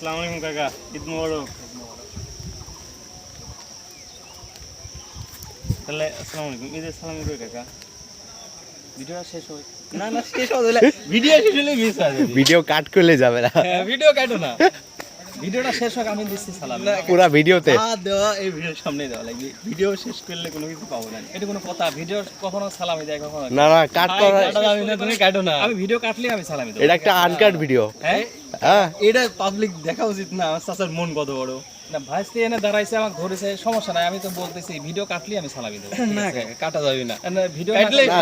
আসসালামু আলাইকুম কাকা, ঈদ মোবারক। তাহলে আসসালামু আলাইকুম, ঈদের সালাম কই কাকা? ভিডিওটা শেষ হয় না, না শেষ হলে ভিডিও শেষ হলে মিস হয়ে যাবে। ভিডিও কাট করলে যাবে না, ভিডিও কাটো না, ভিডিওটা শেষ হোক, আমি দিচ্ছি সালাম। পুরো ভিডিওতে দেওয়া এই ভিডিওর সামনে দেওয়া লাগবে। ভিডিও শেষ করলে কোনো কিছু পাবো না, এটা কোনো কথা? ভিডিও কখনো সালামি দেয় কখনো না না কাট করা, তুমি কাটো না, আমি ভিডিও কাটলে আমি সালামি দেবো। এটা একটা আনকাট ভিডিও। হ্যাঁ হ্যাঁ এটা পাবলিক দেখা উচিত না? আমার চাচার মন কত বড় না, ভাইস্তি এনে দাঁড়াইছে, আমাকে ধরেছে, সমস্যা নাই, আমি তো বলতেছি ভিডিও কাটলে আমি সালামি দেবো। না কাটা যাবে না, ভিডিও কাটলে না,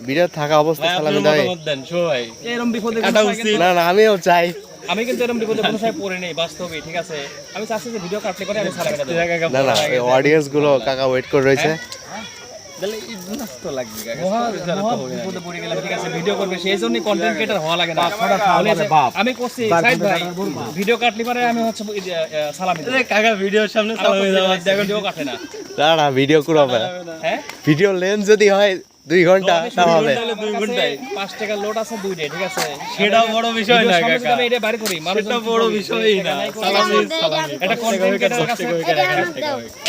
ভিডিও থাকা অবস্থায় সালামি দেয়। দেন সবাই এরকম বিপদে কাটা উচিত না না, আমিও চাই। আমি কিন্তু এরকম বিপদে কোনো সময় পড়ে নেই বাস্তবে, ঠিক আছে? আমি চাচ্ছি যে ভিডিও কাটলে করে আমি সালামি দেবো। না না, অডিয়েন্স গুলো কাকা ওয়েট করে রয়েছে। তাহলে ইজনাস তো লাগবে কাকা, বিপদে পড়ে গেলাম, ঠিক আছে? ভিডিও করবে, সেই জন্যই কন্টেন্ট ক্রিয়েটর হওয়া লাগে না। আমি করছি সাইদ ভাই, ভিডিও কাটলি পরে আমি হচ্ছে সালামি দেব। কাকা ভিডিওর সামনে সালামি দেব, দেখো ভিডিও কাটে না। না না, ভিডিও করবে। হ্যাঁ ভিডিও লেন্থ যদি হয় 2 ঘন্টা তা হবে। 2 ঘন্টায় 5 টাকা লোড আছে 2 ডে, ঠিক আছে? সেটাও বড় বিষয় না কাকা, আমি এটা বাইরে করি, সেটা বড় বিষয়ই না। সালামি এটা কন্টেন্ট ক্রিয়েটরের কাছে,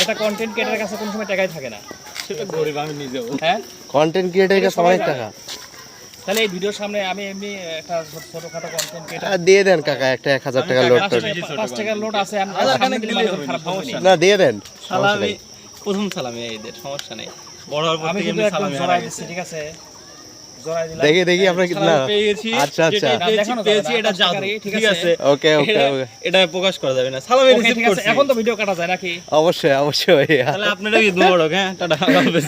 এটা কন্টেন্ট ক্রিয়েটরের কাছে কোনো সময় টাকাই থাকে না। সেটা গরিব আমি নিজেও। হ্যাঁ কন্টেন্ট ক্রিয়েটরের কাছে অনেক টাকা। তাহলে এই ভিডিওর সামনে আমি এমনি একটা ছোটখাটো কন্টেন্ট ক্রিয়েটর দিয়ে দেন কাকা, একটা 1000 টাকা লোড করে। 5 টাকা লোড আছে, আমি খানিক দিলেই হবে, সমস্যা না দিয়ে দেন। সালামি প্রথম সালামি এদের, সমস্যা নেই। বড় হওয়ার পর আমি থেকে কিন্তু এমনি একদম সালামি জড়াই হারা দিচ্ছি, গেছে। ঠিক আছে? জড়াই দিলাম। দেখি আমরা কি না। সালামি পেয়ে গেছি, আচ্ছা আচ্ছা, যেটা দেখানো যাবে পেয়েছি না, এটা 5 জাদু, টাকারই, ঠিক আছে? ওকে ওকে এটা- ওকে, এটা প্রকাশ করা যাবে না। সালামি Okay, রিসিভ ঠিক আছে, করছি। এখন তো ভিডিও কাটা যায় নাকি? অবশ্যই অবশ্যই। তাহলে আপনারা ঈদ মোবারক। হ্যাঁ, টাটা, আল্লাহ হাফেজ।